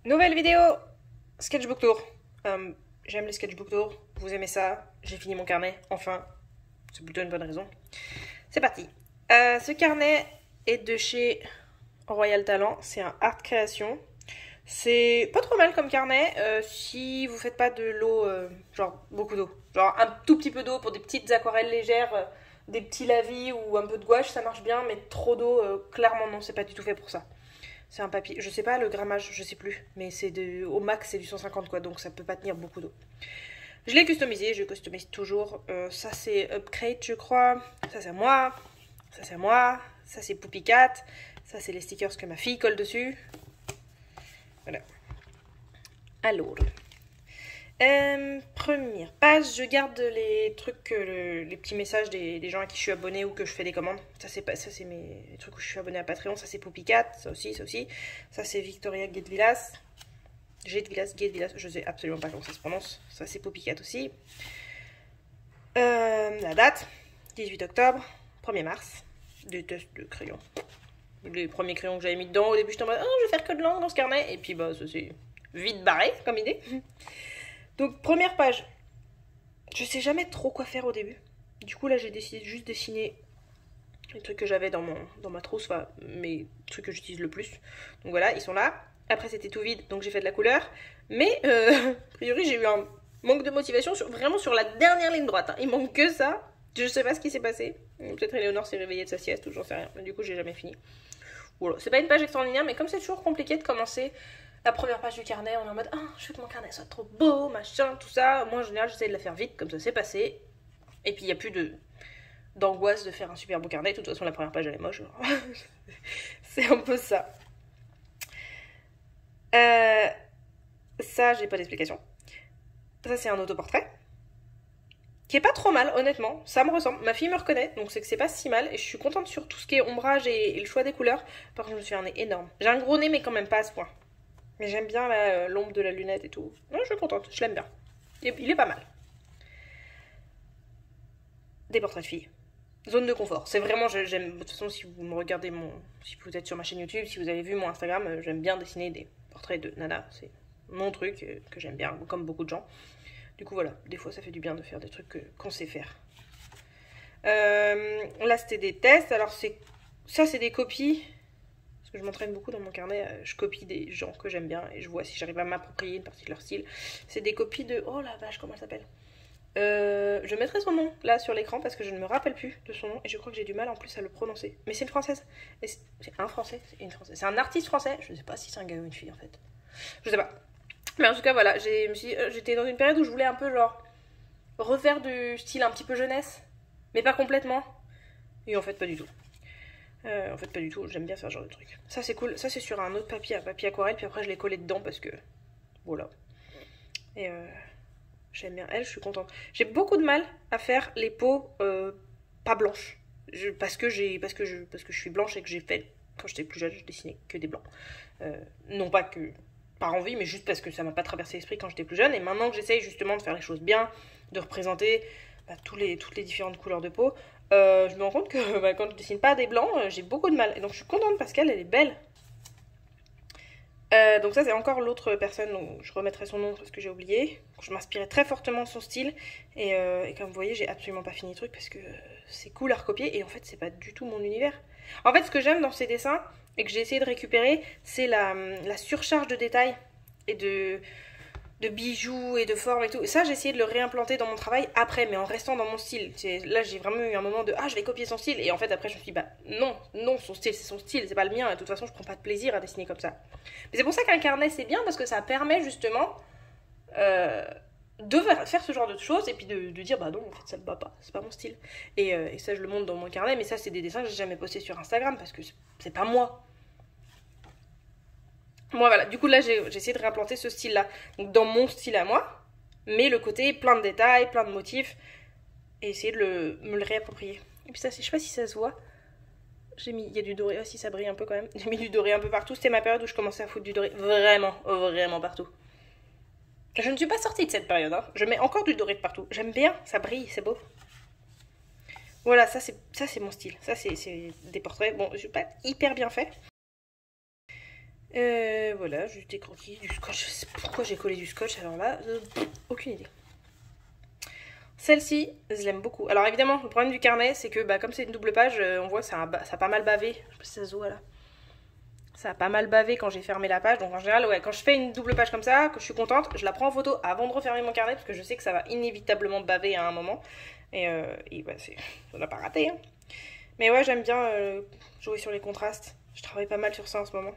Nouvelle vidéo Sketchbook Tour. J'aime les Sketchbook Tour, vous aimez ça, j'ai fini mon carnet, enfin, c'est plutôt une bonne raison. C'est parti. Ce carnet est de chez Royal Talent, c'est un Art Création. C'est pas trop mal comme carnet si vous faites pas de l'eau, genre beaucoup d'eau. Genre un tout petit peu d'eau pour des petites aquarelles légères, des petits lavis ou un peu de gouache, ça marche bien, mais trop d'eau, clairement non, c'est pas du tout fait pour ça. C'est un papier, je sais pas le grammage, je sais plus, mais au max c'est du 150 quoi, donc ça peut pas tenir beaucoup d'eau. Je l'ai customisé, je customise toujours. Ça c'est Upgrade je crois, ça c'est à moi, ça c'est à moi, ça c'est Poopy Cat, ça c'est les stickers que ma fille colle dessus. Voilà. Alors, première page, je garde les trucs, les petits messages des gens à qui je suis abonnée ou que je fais des commandes. Ça c'est mes trucs où je suis abonnée à Patreon. Ça c'est Poppycat, ça aussi, ça aussi. Ça c'est Victoria Gedvilas. Gedvilas, je sais absolument pas comment ça se prononce. Ça c'est Poppycat aussi. La date, 18 octobre, 1er mars. Des tests de crayons. Les premiers crayons que j'avais mis dedans, au début j'étais en mode oh, je vais faire que de l'encre dans ce carnet. Et puis bah ça c'est vite barré comme idée. Donc première page, je sais jamais trop quoi faire au début. Du coup là j'ai décidé de juste dessiner les trucs que j'avais dans ma trousse, enfin mes trucs que j'utilise le plus. Donc voilà, ils sont là. Après c'était tout vide, donc j'ai fait de la couleur. Mais a priori j'ai eu un manque de motivation vraiment sur la dernière ligne droite. Hein. Il manque que ça. Je sais pas ce qui s'est passé. Peut-être Eleonore s'est réveillée de sa sieste ou j'en sais rien. Mais du coup j'ai jamais fini. Voilà. C'est pas une page extraordinaire, mais comme c'est toujours compliqué de commencer la première page du carnet, on est en mode ah, je veux que mon carnet soit trop beau, machin, tout ça. Moi en général j'essaie de la faire vite, comme ça c'est passé. Et puis il n'y a plus d'angoisse de faire un super beau carnet. De toute façon la première page elle est moche. C'est un peu ça. Ça j'ai pas d'explication. Ça c'est un autoportrait. Qui est pas trop mal, honnêtement. Ça me ressemble. Ma fille me reconnaît, donc c'est que c'est pas si mal. Et je suis contente sur tout ce qui est ombrage et le choix des couleurs. Par contre, je me suis un nez énorme. J'ai un gros nez, mais quand même pas à ce point. Mais j'aime bien l'ombre de la lunette et tout. Non, je suis contente, je l'aime bien. Il est pas mal. Des portraits de filles. Zone de confort. C'est vraiment, j'aime. De toute façon, si vous me regardez si vous êtes sur ma chaîne YouTube, si vous avez vu mon Instagram, j'aime bien dessiner des portraits de nana. C'est mon truc que j'aime bien, comme beaucoup de gens. Du coup, voilà. Des fois, ça fait du bien de faire des trucs qu'on sait faire. Là, c'était des tests. Alors, ça, c'est des copies. Parce que je m'entraîne beaucoup dans mon carnet. Je copie des gens que j'aime bien et je vois si j'arrive à m'approprier une partie de leur style. C'est des copies de. Oh la vache, comment elle s'appelle Je mettrai son nom là sur l'écran parce que je ne me rappelle plus de son nom et je crois que j'ai du mal en plus à le prononcer. Mais c'est une française. C'est un français. C'est une française. C'est un artiste français. Je ne sais pas si c'est un gars ou une fille en fait. Je sais pas. Mais en tout cas, voilà. J'étais dans une période où je voulais un peu genre refaire du style un petit peu jeunesse. Mais pas complètement. Et en fait, pas du tout. Pas du tout, j'aime bien faire ce genre de truc. Ça c'est cool, ça c'est sur un autre papier, un papier aquarelle, puis après je l'ai collé dedans parce que... Voilà. Et j'aime bien elle, je suis contente. J'ai beaucoup de mal à faire les peaux pas blanches. Parce que je suis blanche et que j'ai fait... Quand j'étais plus jeune, je dessinais que des blancs. Non pas que... par envie, mais juste parce que ça m'a pas traversé l'esprit quand j'étais plus jeune. Et maintenant que j'essaye justement de faire les choses bien, de représenter toutes les différentes couleurs de peau, je me rends compte que quand je dessine pas des blancs, j'ai beaucoup de mal. Et donc je suis contente parce qu'elle est belle. Donc ça c'est encore l'autre personne, donc je remettrai son nom parce que j'ai oublié. Je m'inspirais très fortement de son style. Et comme vous voyez, j'ai absolument pas fini le truc parce que c'est cool à recopier. Et en fait, c'est pas du tout mon univers. En fait, ce que j'aime dans ces dessins et que j'ai essayé de récupérer, c'est la surcharge de détails et de bijoux et de formes et tout. Et ça, j'ai essayé de le réimplanter dans mon travail après, mais en restant dans mon style. Là, j'ai vraiment eu un moment de ah, je vais copier son style. Et en fait, après, je me suis dit bah non, son style, c'est son style, c'est pas le mien. Et de toute façon, je prends pas de plaisir à dessiner comme ça. Mais c'est pour ça qu'un carnet, c'est bien parce que ça permet justement de faire ce genre de choses et puis de dire bah non, en fait, ça me va pas, c'est pas mon style. Et ça, je le montre dans mon carnet, mais ça, c'est des dessins que j'ai jamais postés sur Instagram parce que c'est pas moi. Moi, voilà. Du coup, là, j'ai essayé de réimplanter ce style-là. Donc, dans mon style à moi, mais le côté plein de détails, plein de motifs, et essayer de me le réapproprier. Et puis ça, je sais pas si ça se voit. Il y a du doré. Ah, si, ça brille un peu quand même. J'ai mis du doré un peu partout. C'était ma période où je commençais à foutre du doré vraiment, vraiment partout. Je ne suis pas sortie de cette période, hein. Je mets encore du doré de partout. J'aime bien, ça brille, c'est beau. Voilà, ça c'est mon style. Ça, c'est des portraits. Bon, je suis pas hyper bien fait. Voilà, juste des croquis, du scotch. Je sais pourquoi j'ai collé du scotch, alors là, aucune idée. Celle-ci, je l'aime beaucoup. Alors évidemment, le problème du carnet, c'est que bah, comme c'est une double page, on voit que ça a pas mal bavé. Je sais pas si ça se voit là. Ça a pas mal bavé quand j'ai fermé la page. Donc en général, ouais, quand je fais une double page comme ça, que je suis contente, je la prends en photo avant de refermer mon carnet parce que je sais que ça va inévitablement baver à un moment. Et bah, ça n'a pas raté. Hein. Mais ouais, j'aime bien jouer sur les contrastes. Je travaille pas mal sur ça en ce moment.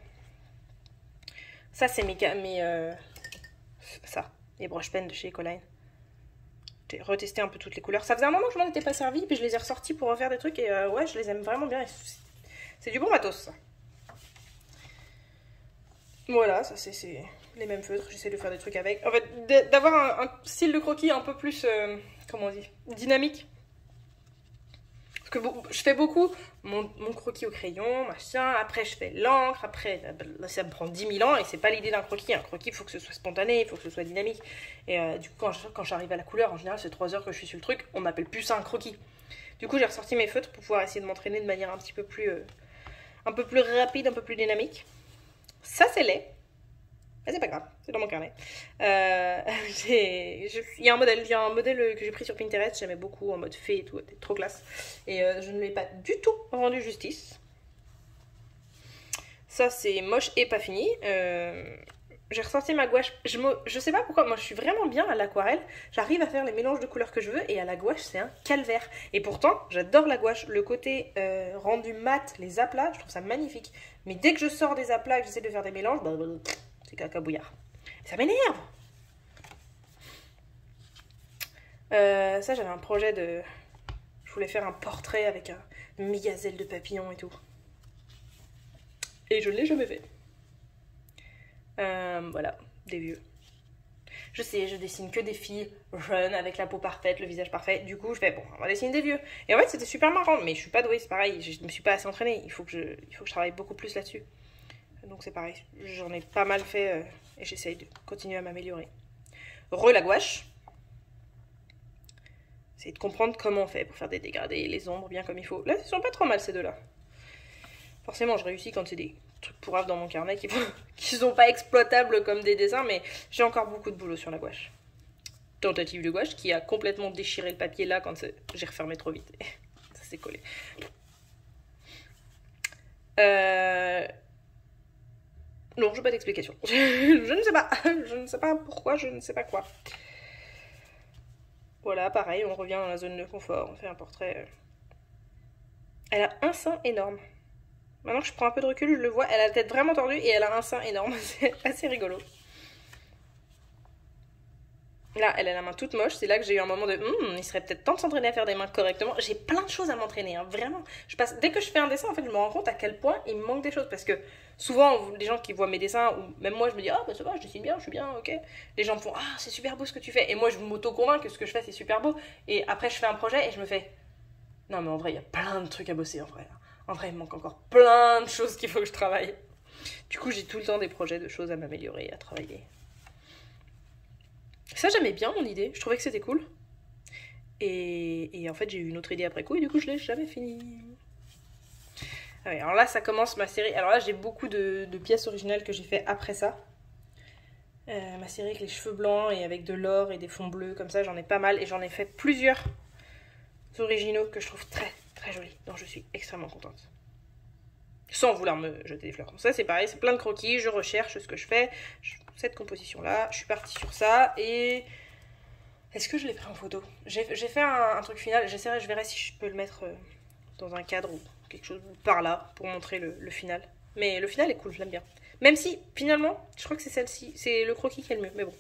Ça, c'est les brush pens de chez Ecoline. J'ai retesté un peu toutes les couleurs. Ça faisait un moment que je m'en étais pas servi, puis je les ai ressortis pour refaire des trucs, et ouais, je les aime vraiment bien. C'est du bon matos, ça. Voilà, ça c'est les mêmes feutres, j'essaie de faire des trucs avec. En fait, d'avoir un style de croquis un peu plus, comment on dit, dynamique. Parce que je fais beaucoup mon croquis au crayon, machin, après je fais l'encre, après là, ça me prend 10 000 ans et c'est pas l'idée d'un croquis. Un croquis, il faut que ce soit spontané, il faut que ce soit dynamique. Et du coup, quand j'arrive à la couleur, en général, c'est 3 heures que je suis sur le truc, on m'appelle plus ça un croquis. Du coup, j'ai ressorti mes feutres pour pouvoir essayer de m'entraîner de manière un peu plus rapide, un peu plus dynamique. Ça, c'est laid. Mais c'est pas grave, c'est dans mon carnet. Il y a un modèle que j'ai pris sur Pinterest, j'aimais beaucoup en mode fée et tout, c'était trop classe. Et je ne l'ai pas du tout rendu justice. Ça c'est moche et pas fini. J'ai ressorti ma gouache. Je sais pas pourquoi, moi je suis vraiment bien à l'aquarelle. J'arrive à faire les mélanges de couleurs que je veux et à la gouache c'est un calvaire. Et pourtant j'adore la gouache. Le côté rendu mat, les aplats, je trouve ça magnifique. Mais dès que je sors des aplats et que j'essaie de faire des mélanges, c'est caca bouillard. Ça m'énerve. Ça, j'avais un projet de... Je voulais faire un portrait avec une migazelle de papillons et tout. Et je ne l'ai jamais fait. Voilà, des vieux. Je sais, je dessine que des filles jeunes avec la peau parfaite, le visage parfait. Du coup, je fais, bon, on va dessiner des vieux. Et en fait, c'était super marrant, mais je suis pas douée, c'est pareil. Je me suis pas assez entraînée. Il faut que je travaille beaucoup plus là-dessus. Donc c'est pareil, j'en ai pas mal fait et j'essaye de continuer à m'améliorer. La gouache. C'est de comprendre comment on fait pour faire des dégradés, les ombres bien comme il faut. Là, ils sont pas trop mal ces deux-là. Forcément, je réussis quand c'est des trucs pourraves dans mon carnet qui sont pas exploitables comme des dessins, mais j'ai encore beaucoup de boulot sur la gouache. Tentative de gouache qui a complètement déchiré le papier là quand j'ai refermé trop vite. Ça s'est collé. Non, je n'ai pas d'explication. Je ne sais pas. Je ne sais pas pourquoi, je ne sais pas quoi. Voilà, pareil, on revient dans la zone de confort. On fait un portrait. Elle a un sein énorme. Maintenant que je prends un peu de recul, je le vois. Elle a la tête vraiment tordue et elle a un sein énorme. C'est assez rigolo. Là, elle a la main toute moche. C'est là que j'ai eu un moment de il serait peut-être temps de s'entraîner à faire des mains correctement. J'ai plein de choses à m'entraîner, hein, vraiment. Dès que je fais un dessin, en fait, je me rends compte à quel point il me manque des choses. Parce que souvent, les gens qui voient mes dessins, ou même moi, je me dis, ah, bah ça va, je dessine bien, je suis bien, ok. Les gens me font, ah, c'est super beau ce que tu fais. Et moi, je m'auto-convainc que ce que je fais, c'est super beau. Et après, je fais un projet et je me fais, non, mais en vrai, il y a plein de trucs à bosser, en vrai. En vrai, il me manque encore plein de choses qu'il faut que je travaille. Du coup, j'ai tout le temps des projets de choses à m'améliorer, à travailler. Ça, j'aimais bien mon idée, je trouvais que c'était cool. Et en fait, j'ai eu une autre idée après coup, et du coup, je l'ai jamais fini. Ah ouais, alors là, ça commence ma série. Alors là, j'ai beaucoup de pièces originales que j'ai fait après ça. Ma série avec les cheveux blancs et avec de l'or et des fonds bleus, comme ça, j'en ai pas mal. Et j'en ai fait plusieurs originaux que je trouve très, très jolis. Donc, je suis extrêmement contente. Sans vouloir me jeter des fleurs. Donc ça, c'est pareil, c'est plein de croquis, je recherche ce que je fais. Cette composition-là, je suis partie sur ça, et... Est-ce que je l'ai pris en photo? J'ai fait un truc final, je verrai si je peux le mettre dans un cadre ou quelque chose par là, pour montrer le final. Mais le final est cool, je l'aime bien. Même si, finalement, je crois que c'est celle-ci, c'est le croquis qui est le mieux, mais bon.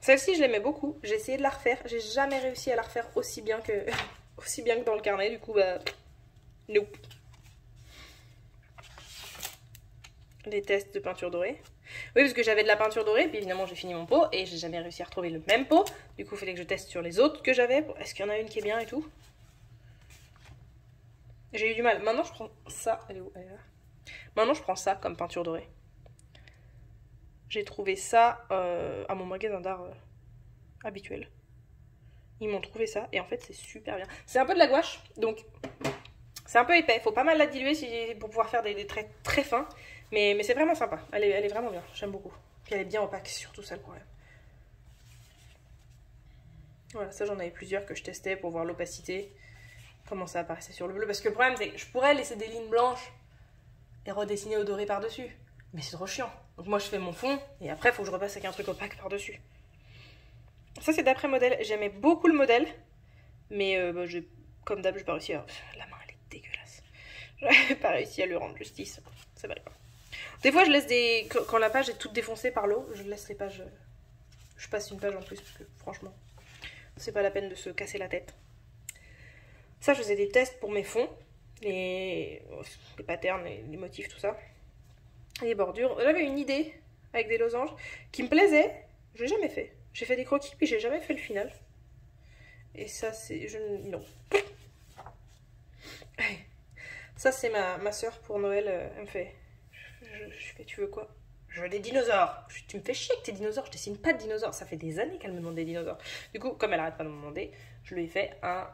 Celle-ci, je l'aimais beaucoup, j'ai essayé de la refaire, j'ai jamais réussi à la refaire aussi bien que, aussi bien que dans le carnet, du coup, bah... Nope. Des tests de peinture dorée. Oui, parce que j'avais de la peinture dorée, puis évidemment j'ai fini mon pot et j'ai jamais réussi à retrouver le même pot. Du coup, il fallait que je teste sur les autres que j'avais. Est-ce qu'il y en a une qui est bien et tout? J'ai eu du mal. Maintenant, je prends ça. Elle est où? Elle est là. Maintenant, je prends ça comme peinture dorée. J'ai trouvé ça à mon magasin d'art habituel. Ils m'ont trouvé ça et en fait, c'est super bien. C'est un peu de la gouache, donc C'est un peu épais, faut pas mal la diluer pour pouvoir faire des traits très fins. Mais c'est vraiment sympa, elle est vraiment bien, j'aime beaucoup. Puis elle est bien opaque, c'est surtout ça le problème. Voilà, ça j'en avais plusieurs que je testais pour voir l'opacité, comment ça apparaissait sur le bleu. Parce que le problème c'est que je pourrais laisser des lignes blanches et redessiner au doré par-dessus. Mais c'est trop chiant. Donc moi je fais mon fond et après il faut que je repasse avec un truc opaque par-dessus. Ça c'est d'après modèle, j'aimais beaucoup le modèle. Mais comme d'hab, j'ai pas réussi à... La main elle est dégueulasse. J'avais pas réussi à lui rendre justice. C'est vrai. Des fois je laisse des... Quand la page est toute défoncée par l'eau, je laisse les pages... Je passe une page en plus parce que franchement... C'est pas la peine de se casser la tête. Ça, je faisais des tests pour mes fonds. Les patterns, les motifs, tout ça. Les bordures. J'avais une idée avec des losanges qui me plaisait. Je l'ai jamais fait. J'ai fait des croquis, puis j'ai jamais fait le final. Et ça, c'est... Non. Ça, c'est ma soeur pour Noël. Elle me fait... Je fais, tu veux quoi? Je veux des dinosaures. Tu me fais chier avec tes dinosaures, je dessine pas de dinosaures. Ça fait des années qu'elle me demande des dinosaures. Du coup, comme elle arrête pas de me demander, je lui ai fait un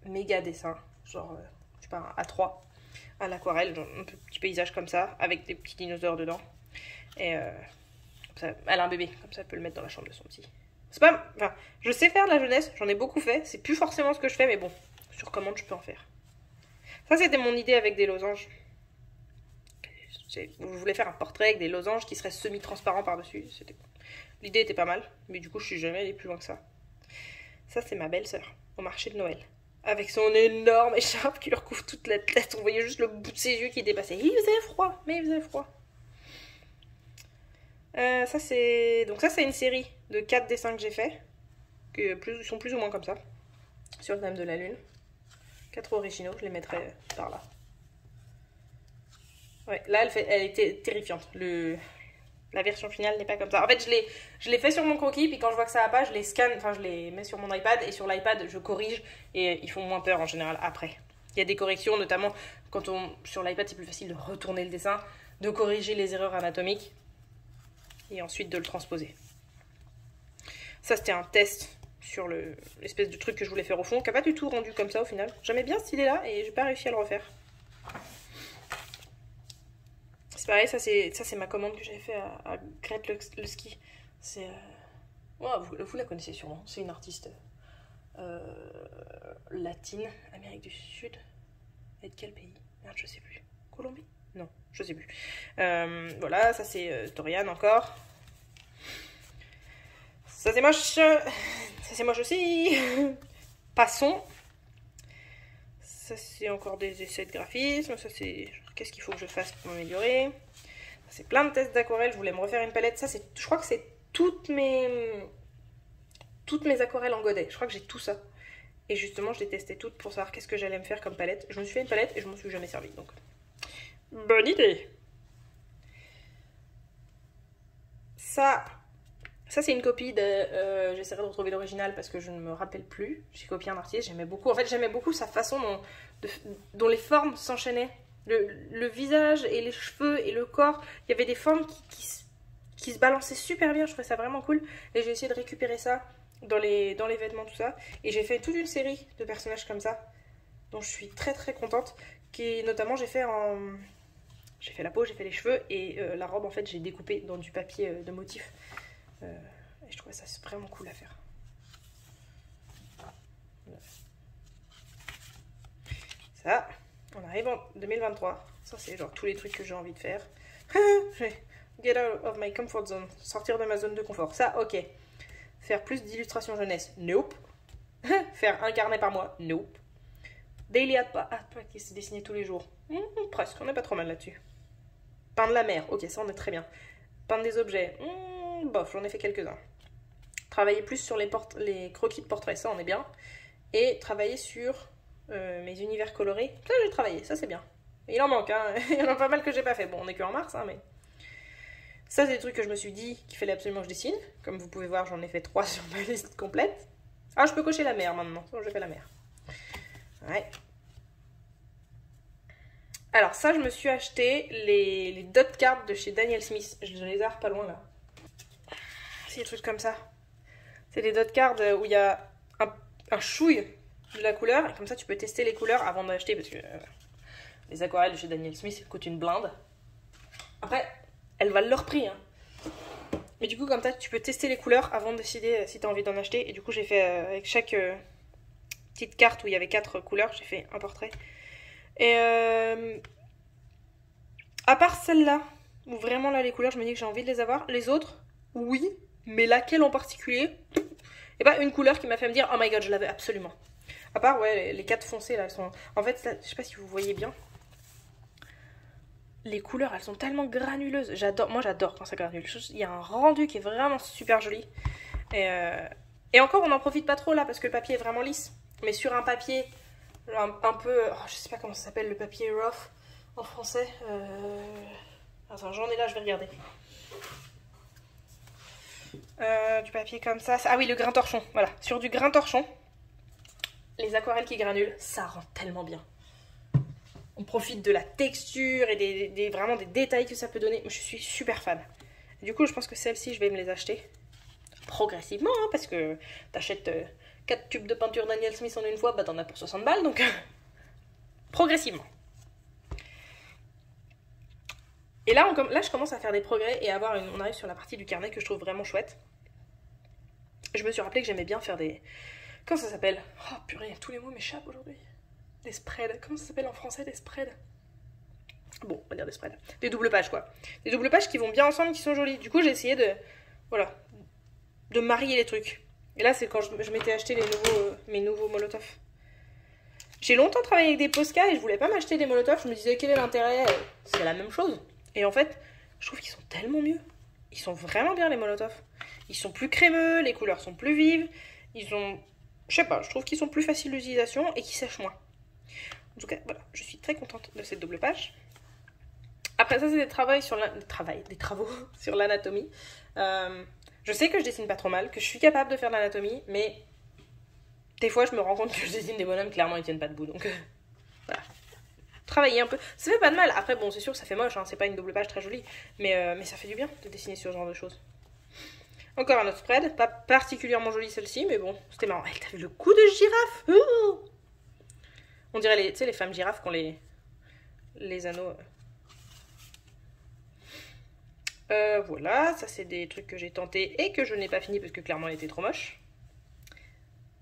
méga dessin. Genre, je sais pas, un A3 à l'aquarelle, un petit paysage comme ça, avec des petits dinosaures dedans. Et comme ça, elle a un bébé, comme ça elle peut le mettre dans la chambre de son petit. C'est pas... Enfin, je sais faire de la jeunesse, j'en ai beaucoup fait. C'est plus forcément ce que je fais, mais bon, sur commande, je peux en faire. Ça, c'était mon idée avec des losanges. Je voulais faire un portrait avec des losanges qui seraient semi-transparents par-dessus. L'idée était pas mal, mais du coup, je suis jamais allée plus loin que ça. Ça, c'est ma belle-sœur, au marché de Noël. Avec son énorme écharpe qui lui recouvre toute la tête. On voyait juste le bout de ses yeux qui dépassait. Il faisait froid, mais il faisait froid. Ça, c'est une série de 4 dessins que j'ai fait. Qui sont plus ou moins comme ça. Sur le thème de la lune. 4 originaux, je les mettrai par là. Ouais, là, elle était terrifiante. La version finale n'est pas comme ça. En fait, je l'ai fait sur mon croquis, puis quand je vois que ça va pas, je les scanne, enfin, je les mets sur mon iPad, et sur l'iPad, je corrige, et ils font moins peur en général après. Il y a des corrections, notamment sur l'iPad, c'est plus facile de retourner le dessin, de corriger les erreurs anatomiques, et ensuite de le transposer. Ça, c'était un test sur l'espèce de truc que je voulais faire au fond, qui n'a pas du tout rendu comme ça au final. J'aimais bien cette idée-là, et j'ai pas réussi à le refaire. C'est pareil, ça c'est ma commande que j'avais fait à Grete le ski. C'est... vous la connaissez sûrement, c'est une artiste latine, Amérique du Sud. Et de quel pays? Merde, je sais plus. Colombie? Non, je sais plus. Voilà, ça c'est Torian encore. Ça c'est moche. Ça c'est moche aussi. Passons. Ça c'est encore des essais de graphisme. Ça c'est... Qu'est-ce qu'il faut que je fasse pour m'améliorer? C'est plein de tests d'aquarelle. Je voulais me refaire une palette. Ça, je crois que c'est toutes mes aquarelles en godet. Je crois que j'ai tout ça. Et justement, je les testais toutes pour savoir qu'est-ce que j'allais me faire comme palette. Je me suis fait une palette et je m'en suis jamais servi. Donc, bonne idée. Ça c'est une copie de... j'essaierai de retrouver l'original parce que je ne me rappelle plus. J'ai copié un artiste. J'aimais beaucoup. En fait, j'aimais beaucoup sa façon dont les formes s'enchaînaient. Le visage et les cheveux et le corps, il y avait des formes qui se balançaient super bien, je trouvais ça vraiment cool. Et j'ai essayé de récupérer ça dans les vêtements, tout ça. Et j'ai fait toute une série de personnages comme ça, dont je suis très très contente. Notamment j'ai fait la peau, j'ai fait les cheveux et la robe en fait j'ai découpé dans du papier de motif. Et je trouvais ça vraiment cool à faire. Ça... On arrive en 2023. Ça, c'est genre tous les trucs que j'ai envie de faire. Get out of my comfort zone. Sortir de ma zone de confort. Ça, ok. Faire plus d'illustrations jeunesse. Nope. Faire un carnet par mois. Nope. Daily art practice. Dessiner tous les jours. Presque. On n'est pas trop mal là-dessus. Peindre la mer. Ok, ça, on est très bien. Peindre des objets. Bof, j'en ai fait quelques-uns. Travailler plus sur les croquis de portraits. Ça, on est bien. Et travailler sur... mes univers colorés, ça j'ai travaillé, ça c'est bien. Il en manque, hein. Il y en a pas mal que j'ai pas fait. Bon, on est que en mars, hein, mais... Ça, c'est des trucs que je me suis dit qu'il fallait absolument que je dessine. Comme vous pouvez voir, j'en ai fait 3 sur ma liste complète. Ah, je peux cocher la mer maintenant. J'ai fait la mer. Ouais. Alors, ça, je me suis acheté les dot cards de chez Daniel Smith. Je les ai pas loin, là. C'est des trucs comme ça. C'est des dot cards où il y a un chouille de la couleur. Et comme ça, tu peux tester les couleurs avant d'acheter. Parce que les aquarelles de chez Daniel Smith, elles coûtent une blinde. Après, elles valent leur prix. Hein. Mais du coup, comme ça, tu peux tester les couleurs avant de décider si tu as envie d'en acheter. Et du coup, j'ai fait avec chaque petite carte où il y avait 4 couleurs, j'ai fait un portrait. Et à part celle-là, où vraiment là, les couleurs, je me dis que j'ai envie de les avoir. Les autres, oui. Mais laquelle en particulier? Et pas une couleur qui m'a fait me dire, oh my god, je l'avais absolument. À part, ouais, les 4 foncées, là, elles sont... En fait, là, je sais pas si vous voyez bien. Les couleurs, elles sont tellement granuleuses. J'adore, moi j'adore quand ça granule. Il y a un rendu qui est vraiment super joli. Et encore, on n'en profite pas trop là parce que le papier est vraiment lisse. Mais sur un papier un peu... Oh, je sais pas comment ça s'appelle, le papier rough en français. Attends, j'en ai là, je vais regarder. Du papier comme ça. Ah oui, le grain torchon. Voilà, sur du grain torchon, les aquarelles qui granulent, ça rend tellement bien. On profite de la texture et vraiment des détails que ça peut donner. Je suis super fan. Du coup, je pense que celles-ci, je vais me les acheter progressivement. Hein, parce que t'achètes 4 tubes de peinture Daniel Smith en une fois, bah t'en as pour 60 balles. Donc, progressivement. Et là, je commence à faire des progrès et on arrive sur la partie du carnet que je trouve vraiment chouette. Je me suis rappelé que j'aimais bien faire des... Comment ça s'appelle? Oh purée, tous les mots m'échappent aujourd'hui. Des spreads. Comment ça s'appelle en français, des spreads? Bon, on va dire des spreads. Des doubles pages, quoi. Des doubles pages qui vont bien ensemble, qui sont jolies. Du coup, j'ai essayé de... Voilà. De marier les trucs. Et là, c'est quand je m'étais acheté mes nouveaux Molotov. J'ai longtemps travaillé avec des Posca et je voulais pas m'acheter des Molotov. Je me disais, quel est l'intérêt? C'est la même chose. Et en fait, je trouve qu'ils sont tellement mieux. Ils sont vraiment bien, les Molotov. Ils sont plus crémeux, les couleurs sont plus vives. Ils ont... Je sais pas, je trouve qu'ils sont plus faciles d'utilisation et qu'ils sèchent moins. En tout cas, voilà, je suis très contente de cette double page. Après ça, c'est des travaux sur l'anatomie. Je sais que je dessine pas trop mal, que je suis capable de faire de l'anatomie, mais des fois, je me rends compte que je dessine des bonhommes, clairement, ils tiennent pas debout. Donc, voilà. Travailler un peu. Ça fait pas de mal. Après, bon, c'est sûr, ça fait moche, hein, c'est pas une double page très jolie. Mais ça fait du bien de dessiner ce genre de choses. Encore un autre spread, pas particulièrement jolie celle-ci, mais bon, c'était marrant. T'as vu le coup de girafe? Ouh, on dirait les femmes girafes qui ont les anneaux. Voilà, ça c'est des trucs que j'ai tenté et que je n'ai pas fini parce que clairement elle était trop moche.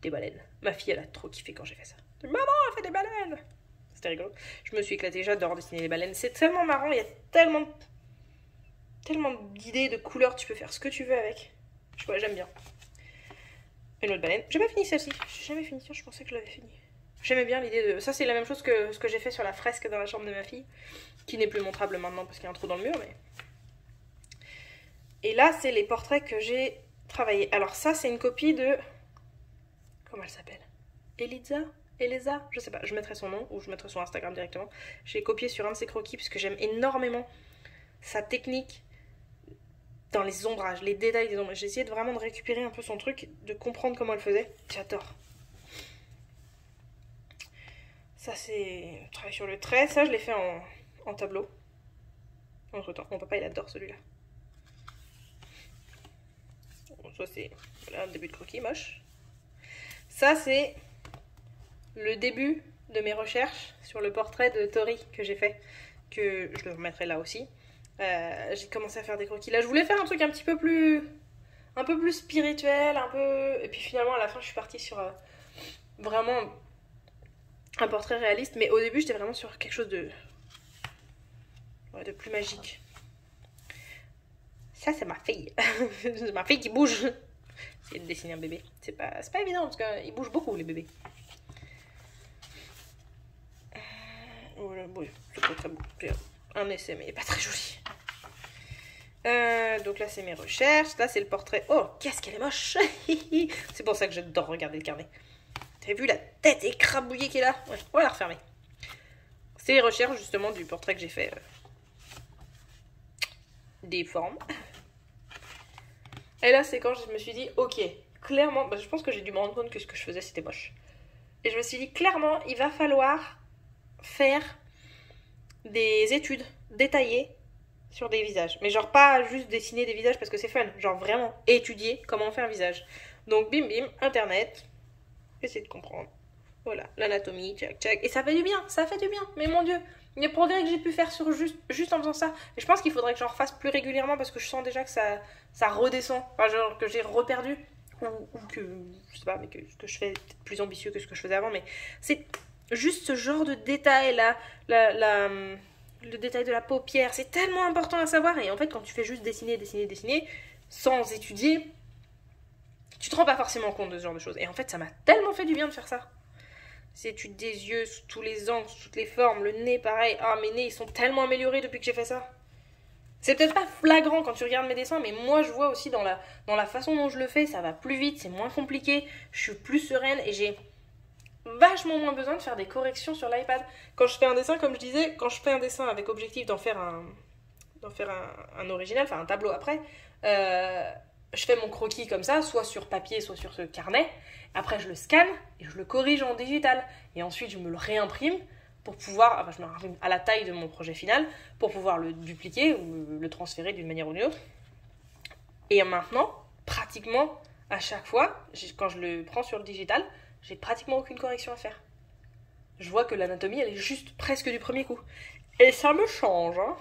Des baleines. Ma fille elle a trop kiffé quand j'ai fait ça. Maman, elle fait des baleines! C'était rigolo. Je me suis éclatée, j'adore dessiner les baleines. C'est tellement marrant, il y a tellement d'idées, de couleurs, tu peux faire ce que tu veux avec. Je sais pas, j'aime bien. Une autre baleine. J'ai pas fini celle-ci. J'ai jamais fini, je pensais que je l'avais fini. J'aimais bien l'idée de... Ça, c'est la même chose que ce que j'ai fait sur la fresque dans la chambre de ma fille, qui n'est plus montrable maintenant parce qu'il y a un trou dans le mur, mais... Et là, c'est les portraits que j'ai travaillés. Alors ça, c'est une copie de... Comment elle s'appelle? Elisa? Je sais pas, je mettrai son nom, ou je mettrai son Instagram directement. J'ai copié sur un de ses croquis, parce que j'aime énormément sa technique dans les ombrages, les détails des ombrages. J'ai essayé vraiment de récupérer un peu son truc, de comprendre comment elle faisait. J'adore. Ça, c'est travail sur le trait. Ça, je l'ai fait en tableau. Entre temps, mon papa, il adore celui-là. Bon, ça, c'est voilà, le début de croquis, moche. Ça, c'est le début de mes recherches sur le portrait de Tori que j'ai fait, que je le remettrai là aussi. J'ai commencé à faire des croquis. Là, je voulais faire un truc un petit peu plus... un peu plus spirituel, un peu... Et puis finalement, à la fin, je suis partie sur vraiment un portrait réaliste. Mais au début, j'étais vraiment sur quelque chose de... ouais, de plus magique. Ça, c'est ma fille. C'est ma fille qui bouge. Essayer de dessiner un bébé. C'est pas évident, parce qu'ils bougent beaucoup, les bébés. Voilà, oui, c'est pas très beau. Un essai, mais il est pas très joli. Donc là, c'est mes recherches. Là, c'est le portrait. Oh, qu'est-ce qu'elle est moche. C'est pour ça que j'adore regarder le carnet. T'as vu la tête écrabouillée qui est là? Ouais, on va la refermer. C'est les recherches, justement, du portrait que j'ai fait. Des formes. Et là, c'est quand je me suis dit, ok, clairement, bah, je pense que j'ai dû me rendre compte que ce que je faisais, c'était moche. Et je me suis dit, clairement, il va falloir faire des études détaillées sur des visages. Mais genre pas juste dessiner des visages parce que c'est fun. Genre vraiment étudier comment on fait un visage. Donc bim bim, internet. Essayer de comprendre. Voilà, l'anatomie, tchac tchac. Et ça fait du bien, ça fait du bien. Mais mon Dieu, les progrès que j'ai pu faire sur juste en faisant ça. Et je pense qu'il faudrait que j'en refasse plus régulièrement parce que je sens déjà que ça redescend. Enfin, genre que j'ai reperdu. Ou que, je sais pas, mais que je fais peut-être plus ambitieux que ce que je faisais avant. Mais c'est juste ce genre de détail là. Le détail de la paupière, c'est tellement important à savoir. Et en fait, quand tu fais juste dessiner, dessiner, dessiner, sans étudier, tu te rends pas forcément compte de ce genre de choses. Et en fait, ça m'a tellement fait du bien de faire ça. Ces études des yeux, sous tous les angles, sous toutes les formes, le nez pareil. Ah, mes nez, ils sont tellement améliorés depuis que j'ai fait ça. C'est peut-être pas flagrant quand tu regardes mes dessins, mais moi je vois aussi dans la façon dont je le fais, ça va plus vite, c'est moins compliqué, je suis plus sereine et j'ai vachement moins besoin de faire des corrections sur l'iPad. Quand je fais un dessin, comme je disais, quand je fais un dessin avec objectif d'en faire un original, enfin un tableau après, je fais mon croquis comme ça, soit sur papier, soit sur ce carnet. Après, je le scanne et je le corrige en digital. Et ensuite, je me le réimprime pour pouvoir, enfin, je me réimprime à la taille de mon projet final, pour pouvoir le dupliquer ou le transférer d'une manière ou d'une autre. Et maintenant, pratiquement à chaque fois, quand je le prends sur le digital, j'ai pratiquement aucune correction à faire. Je vois que l'anatomie, elle est juste presque du premier coup. Et ça me change, hein.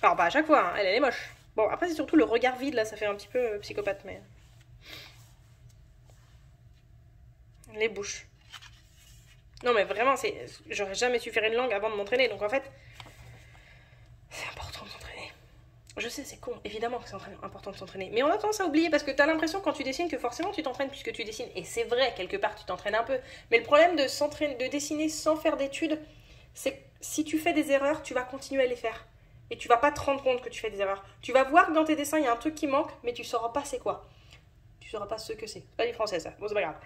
Alors, pas à chaque fois, hein, elle est moche. Bon, après, c'est surtout le regard vide, là, ça fait un petit peu psychopathe, mais... Les bouches. Non, mais vraiment, j'aurais jamais su faire une langue avant de m'entraîner, donc en fait, c'est important de s'entraîner. Je sais, c'est con, évidemment que c'est important de s'entraîner, mais on a tendance à oublier parce que t'as l'impression quand tu dessines que forcément tu t'entraînes puisque tu dessines, et c'est vrai, quelque part, tu t'entraînes un peu, mais le problème de dessiner sans faire d'études, c'est que si tu fais des erreurs, tu vas continuer à les faire. Et tu vas pas te rendre compte que tu fais des erreurs. Tu vas voir que dans tes dessins, il y a un truc qui manque, mais tu sauras pas c'est quoi. Tu sauras pas ce que c'est. C'est pas du français ça. Bon, c'est pas grave.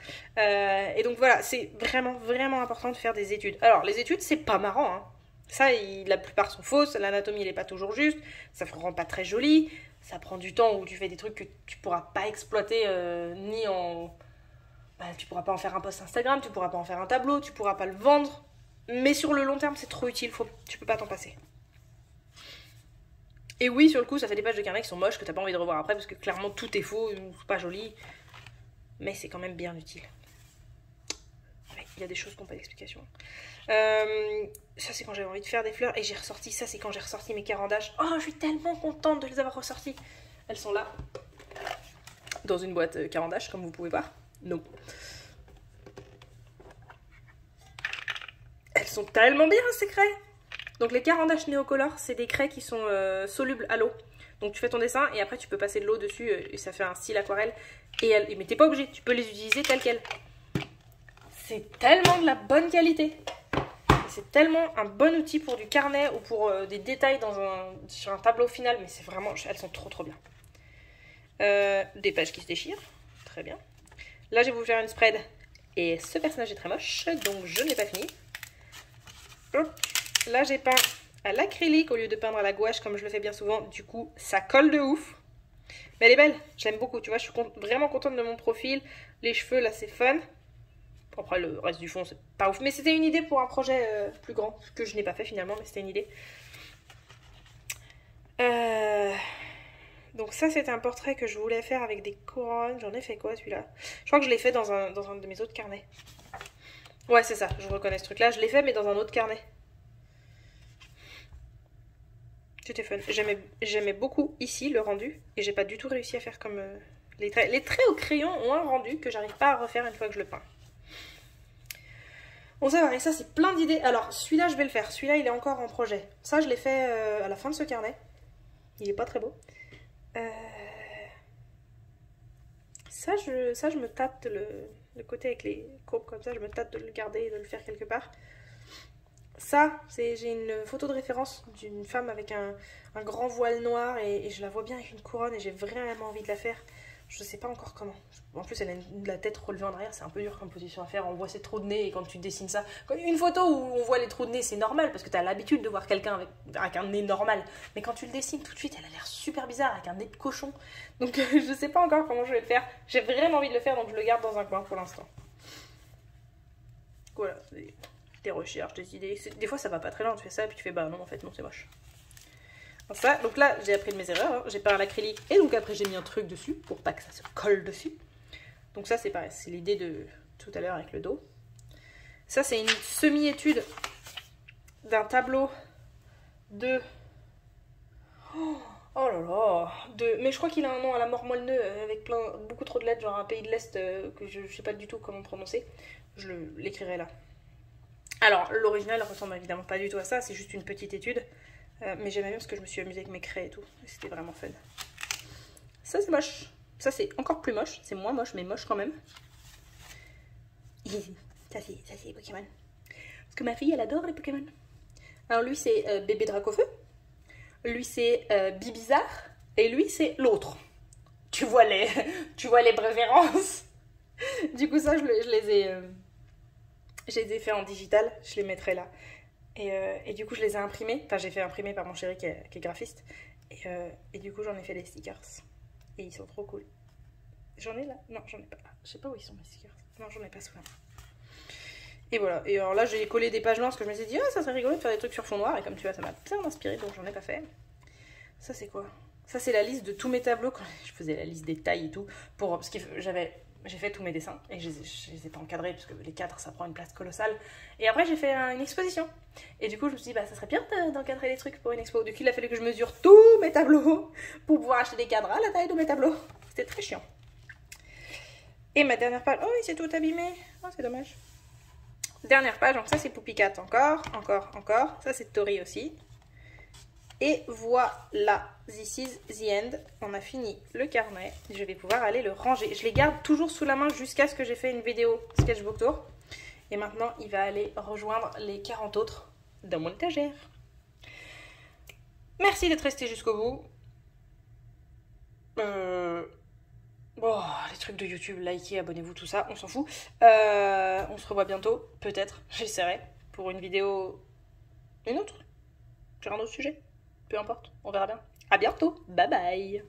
Et donc voilà, c'est vraiment, vraiment important de faire des études. Alors, les études, c'est pas marrant, hein. Ça, la plupart sont fausses. L'anatomie, elle est pas toujours juste. Ça ne rend pas très joli. Ça prend du temps où tu fais des trucs que tu pourras pas exploiter ni en... Bah, tu pourras pas en faire un post Instagram, tu pourras pas en faire un tableau, tu pourras pas le vendre. Mais sur le long terme, c'est trop utile. Tu peux pas t'en passer. Et oui, sur le coup, ça fait des pages de carnet qui sont moches, que t'as pas envie de revoir après, parce que clairement tout est faux, c'est pas joli. Mais c'est quand même bien utile. Ouais, il y a des choses qui n'ont pas d'explication. Ça, c'est quand j'avais envie de faire des fleurs, et j'ai ressorti, ça, c'est quand j'ai ressorti mes carandaches. Oh, je suis tellement contente de les avoir ressortis. Elles sont là, dans une boîte carandache, comme vous pouvez voir. Non. Elles sont tellement bien, ces craies. Donc les carandaches néocolores, c'est des craies qui sont solubles à l'eau. Donc tu fais ton dessin et après tu peux passer de l'eau dessus et ça fait un style aquarelle. Mais t'es pas obligé, tu peux les utiliser telles quelles. C'est tellement de la bonne qualité. C'est tellement un bon outil pour du carnet ou pour des détails sur un tableau final. Mais c'est vraiment, elles sont trop trop bien. Des pages qui se déchirent, très bien. Là je vais vous faire une spread. Et ce personnage est très moche, donc je n'ai pas fini. Hop. Là, j'ai peint à l'acrylique au lieu de peindre à la gouache comme je le fais bien souvent. Du coup, ça colle de ouf. Mais elle est belle, j'aime beaucoup. Tu vois, je suis vraiment contente de mon profil. Les cheveux, là, c'est fun. Après, le reste du fond, c'est pas ouf. Mais c'était une idée pour un projet plus grand, que je n'ai pas fait finalement, mais c'était une idée. Donc ça, c'était un portrait que je voulais faire avec des couronnes. J'en ai fait quoi, celui-là? Je crois que je l'ai fait dans un de mes autres carnets. Ouais, c'est ça, je reconnais ce truc-là. Je l'ai fait, mais dans un autre carnet. C'était fun. J'aimais beaucoup ici le rendu et j'ai pas du tout réussi à faire comme les traits. Les traits au crayon ont un rendu que j'arrive pas à refaire une fois que je le peins. Bon, ça va, et ça c'est plein d'idées. Alors celui-là je vais le faire. Celui-là il est encore en projet. Ça je l'ai fait à la fin de ce carnet. Il est pas très beau. Ça je me tâte le côté avec les courbes comme ça. Je me tâte de le garder et de le faire quelque part. Ça, j'ai une photo de référence d'une femme avec un grand voile noir et je la vois bien avec une couronne et j'ai vraiment envie de la faire. Je sais pas encore comment. En plus, elle a la tête relevée en arrière, c'est un peu dur comme position à faire. On voit ses trous de nez et quand tu dessines ça... Une photo où on voit les trous de nez, c'est normal parce que tu as l'habitude de voir quelqu'un avec un nez normal. Mais quand tu le dessines tout de suite, elle a l'air super bizarre avec un nez de cochon. Donc je sais pas encore comment je vais le faire. J'ai vraiment envie de le faire donc je le garde dans un coin pour l'instant. Voilà, des recherches, des idées. Des fois ça va pas très loin, tu fais ça et puis tu fais bah non en fait non c'est moche. Ça, donc là j'ai appris de mes erreurs, hein. J'ai peint à l'acrylique et donc après j'ai mis un truc dessus pour pas que ça se colle dessus. Donc ça c'est pareil, c'est l'idée tout à l'heure avec le dos. Ça, c'est une semi-étude d'un tableau de... Oh là là, mais je crois qu'il a un nom à la mort moelle avec beaucoup trop de lettres, genre un pays de l'Est que je sais pas du tout comment prononcer. Je l'écrirai là. Alors, l'original ressemble évidemment pas du tout à ça, c'est juste une petite étude. Mais j'aimais bien parce que je me suis amusée avec mes craies et tout. C'était vraiment fun. Ça, c'est moche. Ça, c'est encore plus moche. C'est moins moche, mais moche quand même. Ça, c'est Pokémon. Parce que ma fille, elle adore les Pokémon. Alors, lui, c'est Bébé Dracofeu. Lui, c'est Bibizarre. Et lui, c'est l'autre. Tu vois les préférences. Du coup, ça, je les ai fait en digital. Je les mettrai là. Et du coup, je les ai imprimés. Enfin, j'ai fait imprimer par mon chéri qui est graphiste. Et du coup, j'en ai fait des stickers. Et ils sont trop cool. J'en ai là? Non, j'en ai pas. Je sais pas où ils sont mes stickers. Non, j'en ai pas souvent. Et voilà. Et alors là, j'ai collé des pages noires parce que je me suis dit, ah, ça serait rigolo de faire des trucs sur fond noir. Et comme tu vois, ça m'a bien inspiré, donc j'en ai pas fait. Ça, c'est quoi? Ça, c'est la liste de tous mes tableaux. Quand je faisais la liste des tailles et tout. Parce que j'ai fait tous mes dessins et je les ai pas encadrés parce que les cadres ça prend une place colossale. Et après j'ai fait une exposition. Et du coup je me suis dit bah ça serait bien d'encadrer les trucs pour une expo. Du coup il a fallu que je mesure tous mes tableaux pour pouvoir acheter des cadres à la taille de mes tableaux. C'était très chiant. Et ma dernière page, oh il s'est tout abîmé. Oh c'est dommage. Dernière page, donc ça c'est Poupycat encore. Ça c'est Tori aussi. Et voilà, this is the end. On a fini le carnet. Je vais pouvoir aller le ranger. Je les garde toujours sous la main jusqu'à ce que j'ai fait une vidéo Sketchbook Tour. Et maintenant, il va aller rejoindre les 40 autres dans mon étagère. Merci d'être resté jusqu'au bout. Bon, les trucs de YouTube, likez, abonnez-vous, tout ça, on s'en fout. On se revoit bientôt, peut-être, j'essaierai, pour une vidéo... Une autre sur un autre sujet. Peu importe, on verra bien. À bientôt, bye bye.